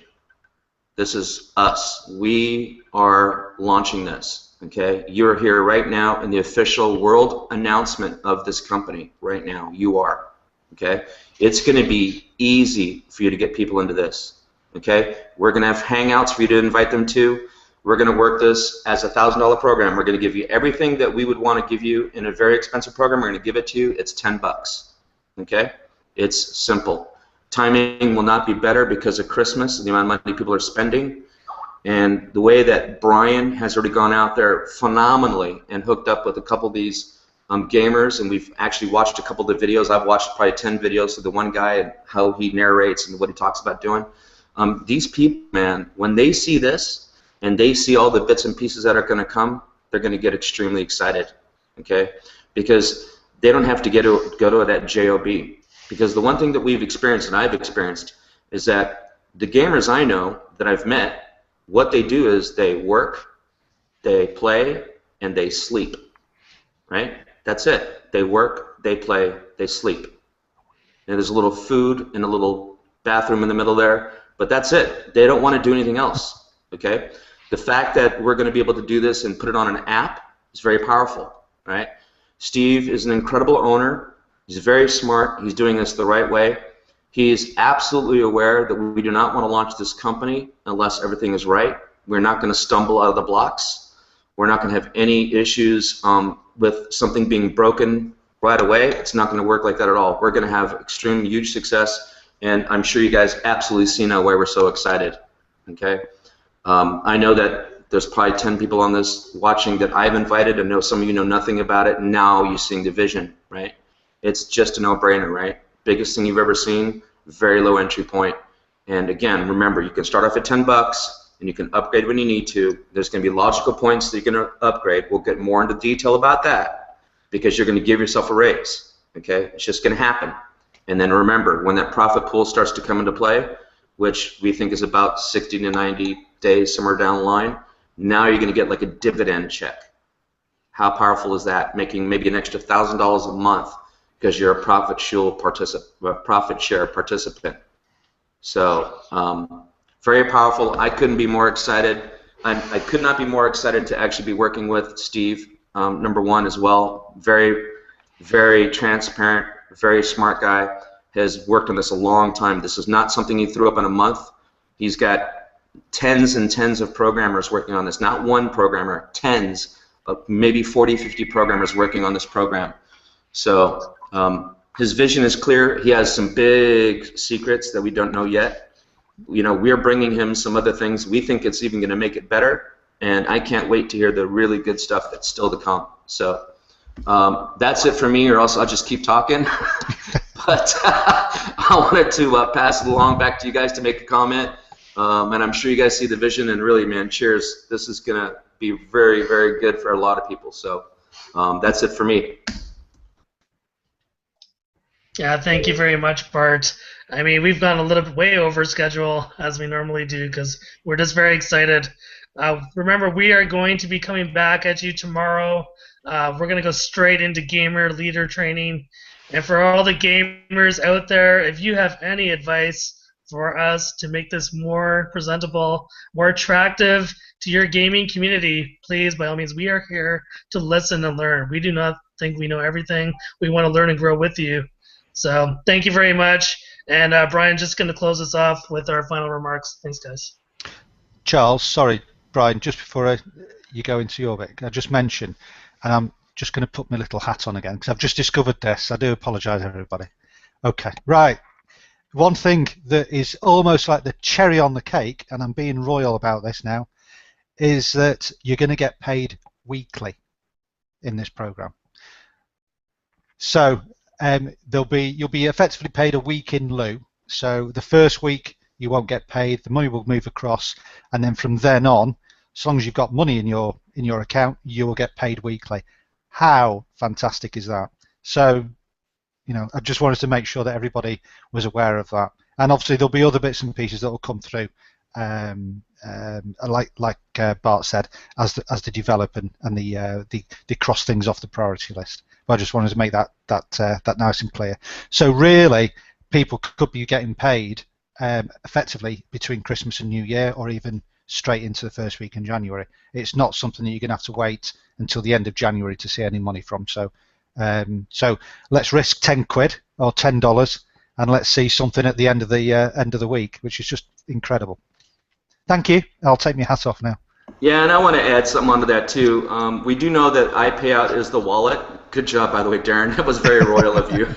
B: This is us. We are launching this. Okay? You're here right now in the official world announcement of this company. Right now, you are. Okay? It's going to be easy for you to get people into this. Okay? We're going to have hangouts for you to invite them to. We're going to work this as a $1,000 program. We're going to give you everything that we would want to give you in a very expensive program. We're going to give it to you. It's $10. Okay? It's simple. Timing will not be better because of Christmas and the amount of money people are spending. And the way that Brian has already gone out there phenomenally and hooked up with a couple of these gamers, and we've actually watched a couple of the videos. I've watched probably 10 videos of the one guy and how he narrates and what he talks about doing. These people, man, when they see this and they see all the bits and pieces that are going to come, they're going to get extremely excited, okay? Because they don't have to go to that job. Because the one thing that we've experienced and I've experienced is that the gamers I know that I've met, what they do is they work, they play, and they sleep, right? That's it. They work, they play, they sleep. And there's a little food and a little bathroom in the middle there, but that's it. They don't want to do anything else, okay? The fact that we're going to be able to do this and put it on an app is very powerful, right? Steve is an incredible owner. He's very smart. He's doing this the right way. He's absolutely aware that we do not want to launch this company unless everything is right. We're not going to stumble out of the blocks. We're not going to have any issues with something being broken right away. It's not going to work like that at all. We're going to have extreme, huge success, and I'm sure you guys absolutely see now why we're so excited. Okay, I know that there's probably 10 people on this watching that I've invited. I know some of you know nothing about it, and now you're seeing the vision, right? It's just a no-brainer, right? Biggest thing you've ever seen, very low entry point. And again, remember, you can start off at 10 bucks and you can upgrade when you need to. There's going to be logical points that you're going to upgrade. We'll get more into detail about that because you're going to give yourself a raise. Okay? It's just going to happen. And then remember, when that profit pool starts to come into play, which we think is about 60 to 90 days, somewhere down the line, now you're going to get like a dividend check. How powerful is that? Making maybe an extra $1,000 a month because you're a profit share participant. So very powerful. I couldn't be more excited. I could not be more excited to actually be working with Steve, number one as well. Very, very transparent, very smart guy. Has worked on this a long time. This is not something he threw up in a month. He's got tens and tens of programmers working on this. Not one programmer, tens, but maybe 40, 50 programmers working on this program. So his vision is clear. He has some big secrets that we don't know yet. You know, we're bringing him some other things. We think it's even going to make it better, and I can't wait to hear the really good stuff that's still to come. So that's it for me, or else I'll just keep talking. But I wanted to pass it along back to you guys to make a comment, and I'm sure you guys see the vision, and really, man, cheers. This is going to be very, very good for a lot of people. So that's it for me.
C: Yeah, thank you very much, Bart. I mean, we've gone a little bit way over schedule, as we normally do, because we're just very excited. Remember, we are going to be coming back at you tomorrow. We're going to go straight into gamer leader training. And for all the gamers out there, if you have any advice for us to make this more presentable, more attractive to your gaming community, please, by all means, we are here to listen and learn. We do not think we know everything. We want to learn and grow with you. So thank you very much. And Brian, just going to close us off with our final remarks. Thanks, guys.
D: Charles, sorry, Brian, just before you go into your bit, I just mention, and I'm just going to put my little hat on again because I've just discovered this. I do apologise, everybody. Okay, right. One thing that is almost like the cherry on the cake, and I'm being royal about this now, is that you're going to get paid weekly in this program. So you'll be effectively paid a week in lieu. So the first week you won't get paid, the money will move across, and then from then on, as long as you've got money in your account, you will get paid weekly. How fantastic is that? So, you know, I just wanted to make sure that everybody was aware of that. And obviously there'll be other bits and pieces that will come through, like Bart said, as they develop and they cross things off the priority list. But I just wanted to make that nice and clear. So really, people could be getting paid effectively between Christmas and New Year, or even straight into the first week in January. It's not something that you're going to have to wait until the end of January to see any money from. So let's risk 10 quid or $10, and let's see something at the end of the week, which is just incredible. Thank you. I'll take my hat off now.
B: Yeah, and I want to add something onto that too. We do know that iPayout is the wallet. Good job, by the way, Darren. That was very royal of you.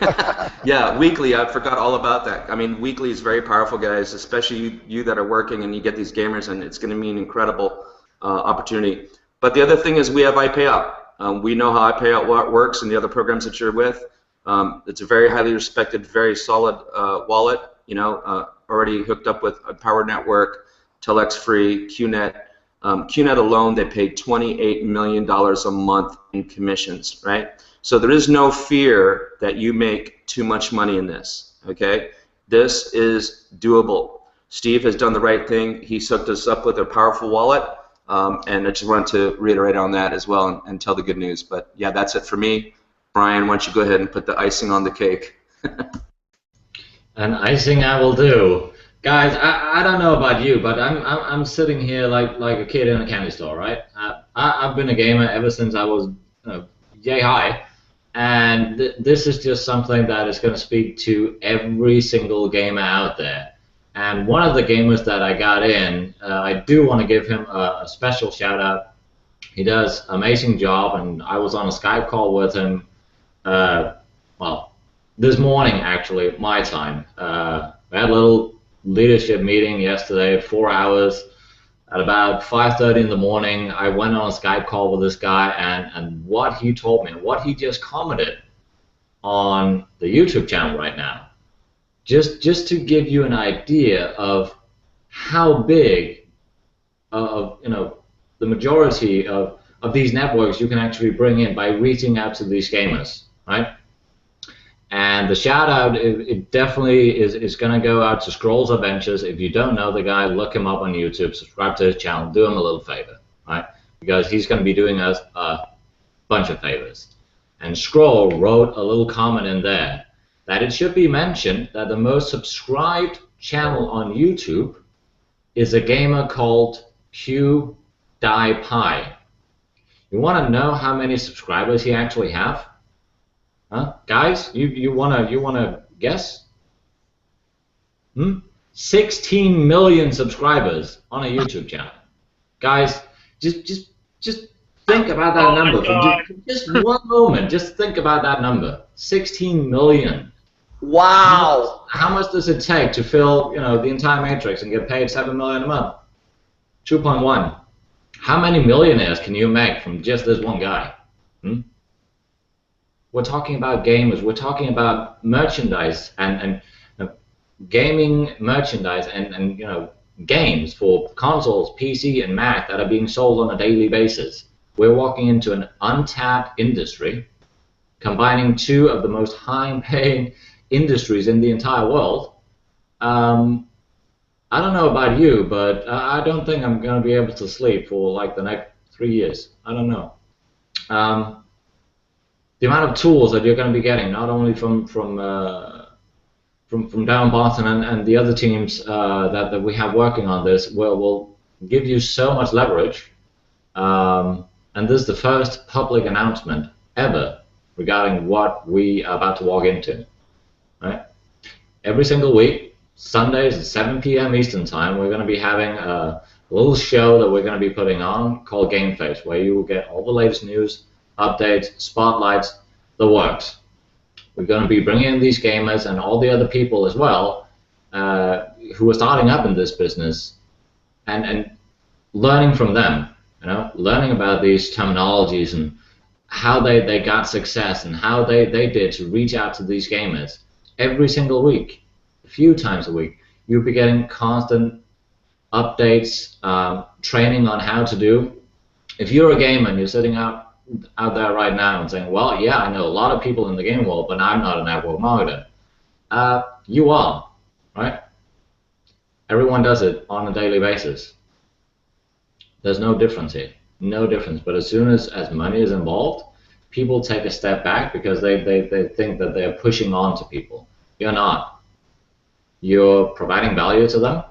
B: Yeah, weekly. I forgot all about that. I mean, weekly is very powerful, guys. Especially you that are working and you get these gamers, and it's going to be an incredible opportunity. But the other thing is we have iPayout. We know how iPayout works and the other programs that you're with. It's a very highly respected, very solid wallet. You know, already hooked up with a Power Network, Telex Free, QNet. QNet alone, they pay $28 million a month in commissions, right? So there is no fear that you make too much money in this, okay? This is doable. Steve has done the right thing. He's hooked us up with a powerful wallet, and I just wanted to reiterate on that as well and tell the good news. But yeah, that's it for me. Brian, why don't you go ahead and put the icing on the cake?
A: And icing I will do. Guys, I don't know about you, but I'm sitting here like a kid in a candy store, right? I've been a gamer ever since I was yay high, and this is just something that is going to speak to every single gamer out there. And one of the gamers that I got in, I do want to give him a special shout out. He does an amazing job, and I was on a Skype call with him, well, this morning actually, my time. We had a little leadership meeting yesterday, 4 hours. At about 5:30 in the morning, I went on a Skype call with this guy, and what he told me, what he just commented on the YouTube channel right now, just to give you an idea of how big of the majority of these networks you can actually bring in by reaching out to these gamers, right? And the shout out, it definitely is going to go out to Scrolls Adventures. If you don't know the guy, look him up on YouTube, subscribe to his channel, do him a little favor, right? Because he's going to be doing us a bunch of favors. And Scroll wrote a little comment in there that it should be mentioned that the most subscribed channel on YouTube is a gamer called PewDiePie. You want to know how many subscribers he actually have? Huh? Guys, you wanna guess? 16 million subscribers on a YouTube channel. Guys, just think about that number for just one moment. Just think about that number. 16 million.
F: Wow.
A: How much does it take to fill the entire matrix and get paid 7 million a month? 2.1. How many millionaires can you make from just this one guy? We're talking about gamers. We're talking about merchandise and gaming merchandise and games for consoles, PC, and Mac that are being sold on a daily basis. We're walking into an untapped industry, combining two of the most high-paying industries in the entire world. I don't know about you, but I don't think I'm going to be able to sleep for like the next 3 years. I don't know. The amount of tools that you're going to be getting, not only from Darren, Bart, and the other teams that we have working on this, will give you so much leverage. And this is the first public announcement ever regarding what we are about to walk into. Right? Every single week, Sundays at 7 p.m. Eastern Time, we're going to be having a little show that we're going to be putting on called Game Face, where you will get all the latest news, updates, spotlights, the works. We're going to be bringing in these gamers and all the other people as well who are starting up in this business and learning from them, learning about these terminologies and how they got success and how they did to reach out to these gamers. Every single week, a few times a week, you'll be getting constant updates, training on how to do. If you're a gamer and you're sitting out there right now and saying, well, yeah, I know a lot of people in the game world, but I'm not a network marketer. You are, right? Everyone does it on a daily basis. There's no difference here, no difference. But as soon as money is involved, people take a step back because they think that they're pushing on to people. You're not. You're providing value to them,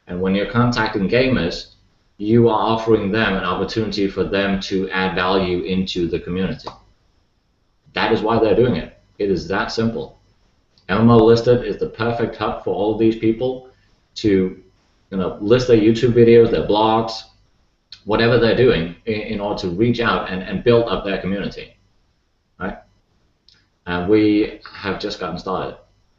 A: and when you're contacting gamers, you are offering them an opportunity for them to add value into the community. That is why they're doing it. It is that simple. MMO Listed is the perfect hub for all of these people to list their YouTube videos, their blogs, whatever they're doing in order to reach out and build up their community, right? And we have just gotten started.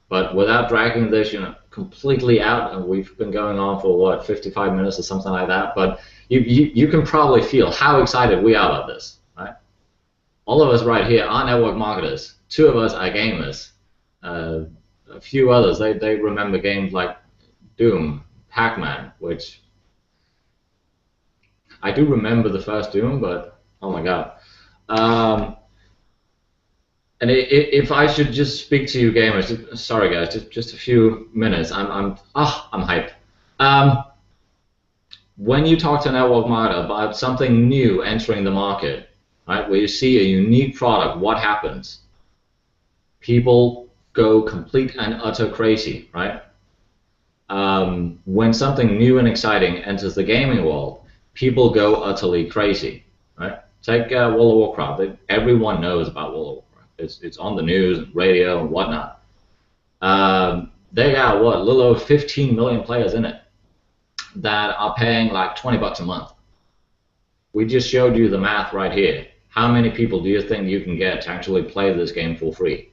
A: But without dragging this, completely out, and we've been going on for what, 55 minutes or something like that. But you can probably feel how excited we are about this, right? All of us right here are network marketers. 2 of us are gamers. A few others, they remember games like Doom, Pac-Man, which I do remember the first Doom, but oh my god. And if I should just speak to you gamers, sorry guys, just a few minutes. I'm hyped. When you talk to a network marketer about something new entering the market, right, where you see a unique product, what happens? People go complete and utter crazy, right? When something new and exciting enters the gaming world, people go utterly crazy, right? Take World of Warcraft. Everyone knows about World of Warcraft. It's on the news and radio and whatnot. They got what, a little over 15 million players in it that are paying like $20 a month. We just showed you the math right here. How many people do you think you can get to actually play this game for free?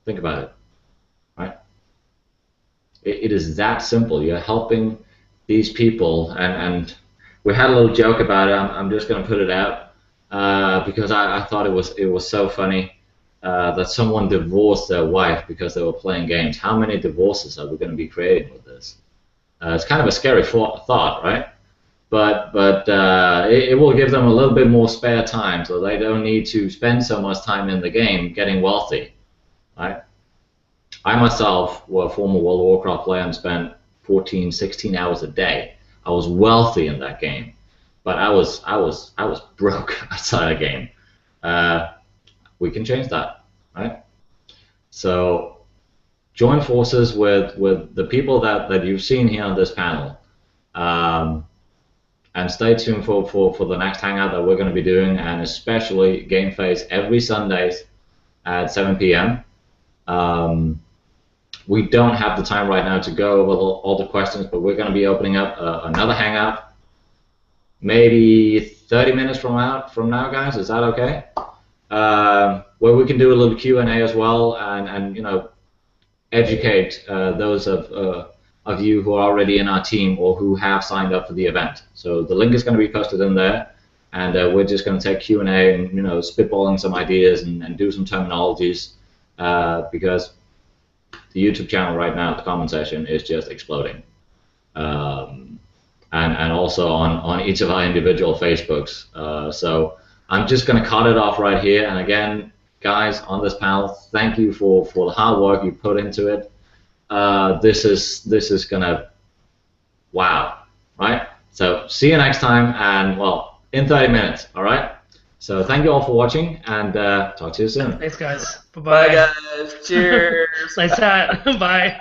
A: Think about it, right? It is that simple. You're helping these people, and we had a little joke about it. I'm just going to put it out because I thought it was so funny that someone divorced their wife because they were playing games. How many divorces are we going to be creating with this? It's kind of a scary thought, right? But it will give them a little bit more spare time, so they don't need to spend so much time in the game getting wealthy, right? I myself was a former World of Warcraft player and spent 14, 16 hours a day. I was wealthy in that game, but I was broke outside the game. We can change that, right? So join forces with the people that you've seen here on this panel, and stay tuned for the next hangout that we're going to be doing, and especially Game Face every Sundays at 7 p.m. We don't have the time right now to go over all the questions, but we're going to be opening up another hangout maybe 30 minutes from now, guys. Is that okay? Where we can do a little Q&A as well, and educate those of you who are already in our team or who have signed up for the event. So the link is going to be posted in there, and we're just going to take Q&A and spitballing some ideas and do some terminologies because the YouTube channel right now, the comment section is just exploding, and also on each of our individual Facebooks. So I'm just going to cut it off right here. And again, guys on this panel, thank you for the hard work you put into it. This is gonna, wow, right? So see you next time, and well, in 30 minutes, all right? So thank you all for watching, and talk to you soon.
C: Thanks, guys.
F: Bye, guys. Cheers.
C: Nice hat. Bye.